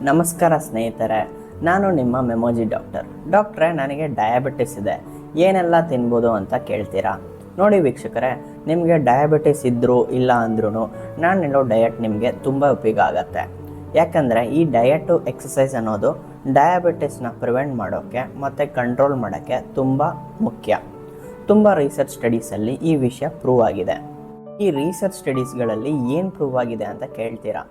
ನಮಸ್ಕಾರ ಸ್ನೇಹಿತರೆ, ನಾನು ನಿಮ್ಮ ಮೆಮೊಜಿ ಡಾಕ್ಟ್ರೇ. ನನಗೆ ಡಯಾಬಿಟಿಸ್ ಇದೆ, ಏನೆಲ್ಲ ತಿನ್ಬೋದು ಅಂತ ಕೇಳ್ತೀರಾ? ನೋಡಿ ವೀಕ್ಷಕರೇ, ನಿಮಗೆ ಡಯಾಬಿಟಿಸ್ ಇದ್ದರೂ ಇಲ್ಲ ಅಂದ್ರೂ ನಾನು ಹೇಳೋ ಡಯಟ್ ನಿಮಗೆ ತುಂಬ ಉಪಯೋಗ ಆಗುತ್ತೆ. ಯಾಕಂದರೆ ಈ ಡಯಟು ಎಕ್ಸಸೈಸ್ ಅನ್ನೋದು ಡಯಾಬಿಟಿಸ್ನ ಪ್ರಿವೆಂಟ್ ಮಾಡೋಕ್ಕೆ ಮತ್ತು ಕಂಟ್ರೋಲ್ ಮಾಡೋಕ್ಕೆ ತುಂಬ ಮುಖ್ಯ. ತುಂಬ ರಿಸರ್ಚ್ ಸ್ಟಡೀಸಲ್ಲಿ ಈ ವಿಷಯ ಪ್ರೂವ್ ಆಗಿದೆ. ಈ ರಿಸರ್ಚ್ ಸ್ಟಡೀಸ್ಗಳಲ್ಲಿ ಏನು ಪ್ರೂವ್ ಆಗಿದೆ ಅಂತ ಕೇಳ್ತೀರಾ?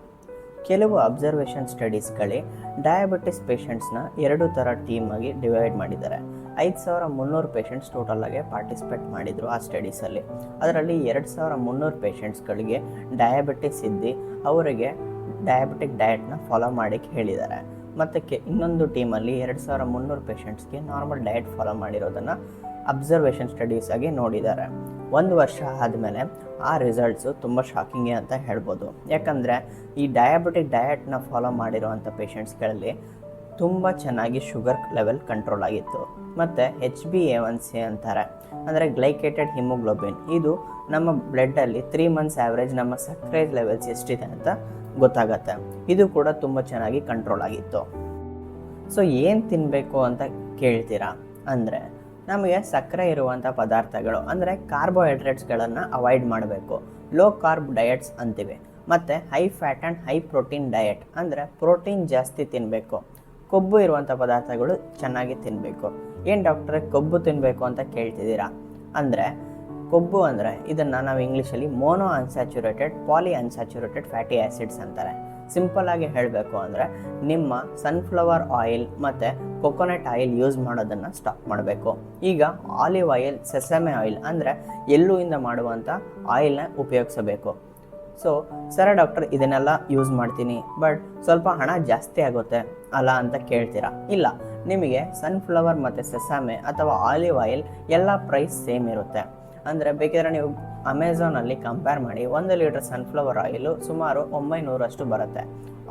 ಕೆಲವು ಅಬ್ಸರ್ವೇಷನ್ ಸ್ಟಡೀಸ್ಗಳಲ್ಲಿ ಡಯಾಬಿಟಿಸ್ ಪೇಷಂಟ್ಸ್ನ 2 ಥರ ಟೀಮಾಗಿ ಡಿವೈಡ್ ಮಾಡಿದ್ದಾರೆ. 5300 ಪೇಷಂಟ್ಸ್ ಟೋಟಲಾಗಿ ಪಾರ್ಟಿಸಿಪೇಟ್ ಮಾಡಿದರು ಆ ಸ್ಟಡೀಸಲ್ಲಿ. ಅದರಲ್ಲಿ 2300 ಪೇಷಂಟ್ಸ್ಗಳಿಗೆ ಡಯಾಬಿಟಿಸ್ ಇದ್ದು ಅವರಿಗೆ ಡಯಾಬಿಟಿಕ್ ಡಯಟ್ನ ಫಾಲೋ ಮಾಡೋಕ್ಕೆ ಹೇಳಿದ್ದಾರೆ. ಮತ್ತು ಇನ್ನೊಂದು ಟೀಮಲ್ಲಿ 2300 ಪೇಷಂಟ್ಸ್ಗೆ ನಾರ್ಮಲ್ ಡಯಟ್ ಫಾಲೋ ಮಾಡಿರೋದನ್ನು ಅಬ್ಸರ್ವೇಷನ್ ಸ್ಟಡೀಸ್ ಆಗಿ ನೋಡಿದ್ದಾರೆ. 1 ವರ್ಷ ಆದಮೇಲೆ ಆ ರಿಸಲ್ಟ್ಸು ತುಂಬ ಶಾಕಿಂಗೇ ಅಂತ ಹೇಳ್ಬೋದು. ಯಾಕಂದರೆ ಈ ಡಯಾಬಿಟಿಕ್ ಡಯಟ್ನ ಫಾಲೋ ಮಾಡಿರೋವಂಥ ಪೇಷಂಟ್ಸ್ಗಳಲ್ಲಿ ತುಂಬ ಚೆನ್ನಾಗಿ ಶುಗರ್ ಲೆವೆಲ್ ಕಂಟ್ರೋಲ್ ಆಗಿತ್ತು. ಮತ್ತು HbA1c ಅಂತಾರೆ, ಅಂದರೆ ಗ್ಲೈಕೇಟೆಡ್ ಹಿಮೋಗ್ಲೋಬಿನ್. ಇದು ನಮ್ಮ ಬ್ಲಡ್ಡಲ್ಲಿ 3 ಮಂತ್ಸ್ ಆ್ಯಾವ್ರೇಜ್ ನಮ್ಮ ಸಕ್ಕರೆ ಲೆವೆಲ್ಸ್ ಎಷ್ಟಿದೆ ಅಂತ ಗೊತ್ತಾಗತ್ತೆ. ಇದು ಕೂಡ ತುಂಬ ಚೆನ್ನಾಗಿ ಕಂಟ್ರೋಲ್ ಆಗಿತ್ತು. ಸೊ ಏನು ತಿನ್ನಬೇಕು ಅಂತ ಕೇಳ್ತೀರಾ? ಅಂದರೆ ನಮಗೆ ಸಕ್ಕರೆ ಇರುವಂಥ ಪದಾರ್ಥಗಳು ಅಂದರೆ ಕಾರ್ಬೋಹೈಡ್ರೇಟ್ಸ್ಗಳನ್ನು ಅವಾಯ್ಡ್ ಮಾಡಬೇಕು. ಲೋ ಕಾರ್ಬ್ ಡಯಟ್ಸ್ ಅಂತೀವಿ. ಮತ್ತು high fat and high protein diet ಅಂದರೆ ಪ್ರೋಟೀನ್ ಜಾಸ್ತಿ ತಿನ್ನಬೇಕು. ಕೊಬ್ಬು ಇರುವಂಥ ಪದಾರ್ಥಗಳು ಚೆನ್ನಾಗಿ ತಿನ್ನಬೇಕು. ಏನು ಡಾಕ್ಟ್ರೆ ಕೊಬ್ಬು ತಿನ್ನಬೇಕು ಅಂತ ಕೇಳ್ತಿದ್ದೀರಾ? ಅಂದರೆ ಕೊಬ್ಬು ಅಂದರೆ ಇದನ್ನು ನಾವು ಇಂಗ್ಲೀಷಲ್ಲಿ mono unsaturated, poly unsaturated fatty acids ಅಂತಾರೆ. ಸಿಂಪಲ್ಲಾಗಿ ಹೇಳಬೇಕು ಅಂದರೆ ನಿಮ್ಮ ಸನ್ಫ್ಲವರ್ ಆಯಿಲ್ ಮತ್ತು ಕೊಕೊನಟ್ ಆಯಿಲ್ ಯೂಸ್ ಮಾಡೋದನ್ನು ಸ್ಟಾಪ್ ಮಾಡಬೇಕು. ಈಗ ಆಲಿವ್ ಆಯಿಲ್, ಸೆಸಮೆ ಆಯಿಲ್ ಅಂದರೆ ಎಳ್ಳಿಂದ ಮಾಡುವಂಥ ಆಯಿಲ್ನ ಉಪಯೋಗಿಸಬೇಕು. ಸೊ ಸರ ಡಾಕ್ಟರ್ ಇದನ್ನೆಲ್ಲ ಯೂಸ್ ಮಾಡ್ತೀನಿ, ಬಟ್ ಸ್ವಲ್ಪ ಹಣ ಜಾಸ್ತಿ ಆಗುತ್ತೆ ಅಲ್ಲ ಅಂತ ಕೇಳ್ತೀರಾ? ಇಲ್ಲ, ನಿಮಗೆ ಸನ್ಫ್ಲವರ್ ಮತ್ತು ಸೆಸಮೆ ಅಥವಾ ಆಲಿವ್ ಆಯಿಲ್ ಎಲ್ಲ ಪ್ರೈಸ್ ಸೇಮ್ ಇರುತ್ತೆ. ಅಂದರೆ ಬೇಕಿದ್ರೆ ನೀವು ಅಮೆಝಾನಲ್ಲಿ ಕಂಪೇರ್ ಮಾಡಿ 1 ಲೀಟರ್ ಸನ್ಫ್ಲವರ್ ಆಯಿಲು ಸುಮಾರು 900 ಬರುತ್ತೆ.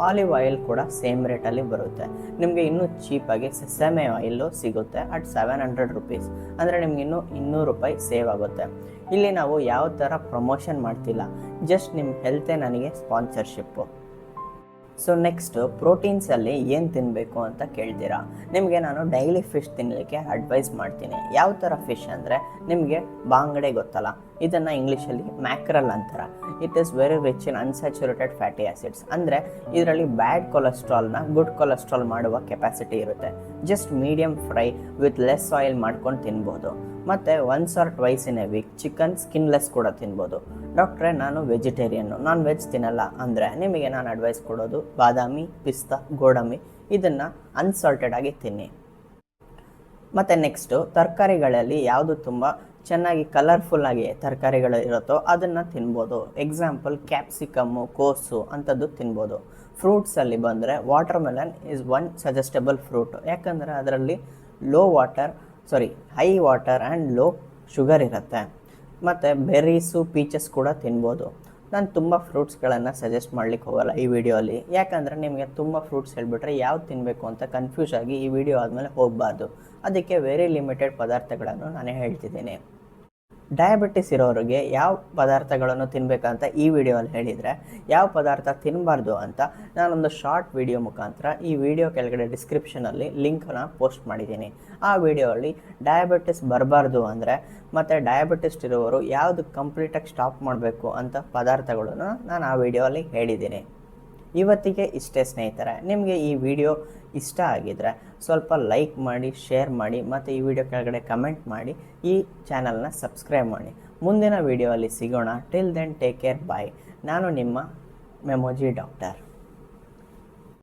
ಆಲಿವ್ ಆಯಿಲ್ ಕೂಡ ಸೇಮ್ ರೇಟಲ್ಲಿ ಬರುತ್ತೆ. ನಿಮಗೆ ಇನ್ನೂ ಚೀಪಾಗಿ ಸೆಸಮೆ ಆಯಿಲು ಸಿಗುತ್ತೆ ಅಟ್ 700 ರುಪೀಸ್. ಅಂದರೆ ನಿಮ್ಗೆ ಇನ್ನೂ 200 ರೂಪಾಯಿ ಸೇವ್ ಆಗುತ್ತೆ. ಇಲ್ಲಿ ನಾವು ಯಾವ ಥರ ಪ್ರಮೋಷನ್ ಮಾಡ್ತಿಲ್ಲ, ಜಸ್ಟ್ ನಿಮ್ಮ ಹೆಲ್ತೇ ನನಗೆ ಸ್ಪಾನ್ಸರ್ಶಿಪ್ಪು. ಸೊ ನೆಕ್ಸ್ಟು ಪ್ರೋಟೀನ್ಸಲ್ಲಿ ಏನು ತಿನ್ನಬೇಕು ಅಂತ ಕೇಳ್ತೀರಾ? ನಿಮಗೆ ನಾನು ಡೈಲಿ ಫಿಶ್ ತಿನ್ನಲಿಕ್ಕೆ ಅಡ್ವೈಸ್ ಮಾಡ್ತೀನಿ. ಯಾವ ಥರ ಫಿಶ್ ಅಂದರೆ ನಿಮಗೆ ಬಾಂಗಡೆ ಗೊತ್ತಲ್ಲ, ಇದನ್ನು ಇಂಗ್ಲೀಷಲ್ಲಿ ಮ್ಯಾಕ್ರಲ್ ಅಂತಾರೆ. It is very rich in unsaturated fatty acids. ಅಂದರೆ ಇದರಲ್ಲಿ ಬ್ಯಾಡ್ ಕೊಲೆಸ್ಟ್ರಾಲ್ನ ಗುಡ್ ಕೊಲೆಸ್ಟ್ರಾಲ್ ಮಾಡುವ ಕೆಪಾಸಿಟಿ ಇರುತ್ತೆ. Just medium fry with less oil ಮಾಡ್ಕೊಂಡು ತಿನ್ಬೋದು. ಮತ್ತು 1 or 2 in a week chicken skinless ಕೂಡ ತಿನ್ಬೋದು. ಡಾಕ್ಟ್ರೇ ನಾನು ವೆಜಿಟೇರಿಯನ್ನು, ನಾನ್ ವೆಜ್ ತಿನ್ನಲ್ಲ ಅಂದರೆ ನಿಮಗೆ ನಾನು ಅಡ್ವೈಸ್ ಕೊಡೋದು ಬಾದಾಮಿ, ಪಿಸ್ತಾ, ಗೋಡಂಬಿ ಇದನ್ನು ಅನ್ಸಾಲ್ಟೆಡ್ ಆಗಿ ತಿನ್ನಿ. ಮತ್ತು ನೆಕ್ಸ್ಟು ತರಕಾರಿಗಳಲ್ಲಿ ಯಾವುದು ತುಂಬ ಚೆನ್ನಾಗಿ ಕಲರ್ಫುಲ್ಲಾಗಿ ತರಕಾರಿಗಳು ಇರುತ್ತೋ ಅದನ್ನು ತಿನ್ಬೋದು. ಎಕ್ಸಾಂಪಲ್ ಕ್ಯಾಪ್ಸಿಕಮ್ಮು, ಕೋಸು ಅಂಥದ್ದು ತಿನ್ಬೋದು. ಫ್ರೂಟ್ಸಲ್ಲಿ ಬಂದರೆ water melon is one suggestible fruit. ಯಾಕಂದರೆ ಅದರಲ್ಲಿ high water and low sugar ಇರುತ್ತೆ. ಮತ್ತು ಬೆರ್ರೀಸು, ಪೀಚಸ್ ಕೂಡ ತಿನ್ಬೋದು. ನಾನು ತುಂಬ ಫ್ರೂಟ್ಸ್ಗಳನ್ನು ಸಜೆಸ್ಟ್ ಮಾಡಲಿಕ್ಕೆ ಹೋಗಲ್ಲ ಈ ವಿಡಿಯೋಲಿ. ಯಾಕಂದರೆ ನಿಮಗೆ ತುಂಬ ಫ್ರೂಟ್ಸ್ ಹೇಳಿಬಿಟ್ರೆ ಯಾವ್ದು ತಿನ್ನಬೇಕು ಅಂತ ಕನ್ಫ್ಯೂಸ್ ಆಗಿ ಈ ವಿಡಿಯೋ ಆದಮೇಲೆ ಹೋಗಬಾರ್ದು. ಅದಕ್ಕೆ ವೆರಿ ಲಿಮಿಟೆಡ್ ಪದಾರ್ಥಗಳನ್ನು ನಾನೇ ಹೇಳ್ತಿದ್ದೀನಿ. ಡಯಾಬಿಟಿಸ್ ಇರೋರಿಗೆ ಯಾವ ಪದಾರ್ಥಗಳನ್ನು ತಿನ್ನಬೇಕಂತ ಈ ವಿಡಿಯೋಲ್ಲಿ ಹೇಳಿದರೆ, ಯಾವ ಪದಾರ್ಥ ತಿನ್ನಬಾರ್ದು ಅಂತ ನಾನೊಂದು ಶಾರ್ಟ್ ವಿಡಿಯೋ ಮುಖಾಂತರ ಈ ವಿಡಿಯೋ ಕೆಳಗಡೆ ಡಿಸ್ಕ್ರಿಪ್ಷನಲ್ಲಿ ಲಿಂಕನ್ನು ಪೋಸ್ಟ್ ಮಾಡಿದ್ದೀನಿ. ಆ ವಿಡಿಯೋಲ್ಲಿ ಡಯಾಬಿಟಿಸ್ ಬರಬಾರ್ದು ಅಂದರೆ ಮತ್ತು ಡಯಾಬಿಟಿಸ್ ಇರೋರು ಯಾವುದು ಕಂಪ್ಲೀಟಾಗಿ ಸ್ಟಾಪ್ ಮಾಡಬೇಕು ಅಂತ ಪದಾರ್ಥಗಳನ್ನು ನಾನು ಆ ವಿಡಿಯೋಲ್ಲಿ ಹೇಳಿದ್ದೀನಿ. ಇವತ್ತಿಗೆ ಇಷ್ಟೇ ಸ್ನೇಹಿತರೆ. ನಿಮಗೆ ಈ ವಿಡಿಯೋ ಇಷ್ಟ ಆಗಿದರೆ ಸ್ವಲ್ಪ ಲೈಕ್ ಮಾಡಿ, ಶೇರ್ ಮಾಡಿ ಮತ್ತು ಈ ವಿಡಿಯೋ ಕೆಳಗಡೆ ಕಮೆಂಟ್ ಮಾಡಿ, ಈ ಚಾನಲ್ನ ಸಬ್ಸ್ಕ್ರೈಬ್ ಮಾಡಿ. ಮುಂದಿನ ವಿಡಿಯೋಲ್ಲಿ ಸಿಗೋಣ. ಟಿಲ್ ದೆನ್ ಟೇಕ್ ಕೇರ್, ಬಾಯ್. ನಾನು ನಿಮ್ಮ ಮೆಮೊಜಿ ಡಾಕ್ಟರ್.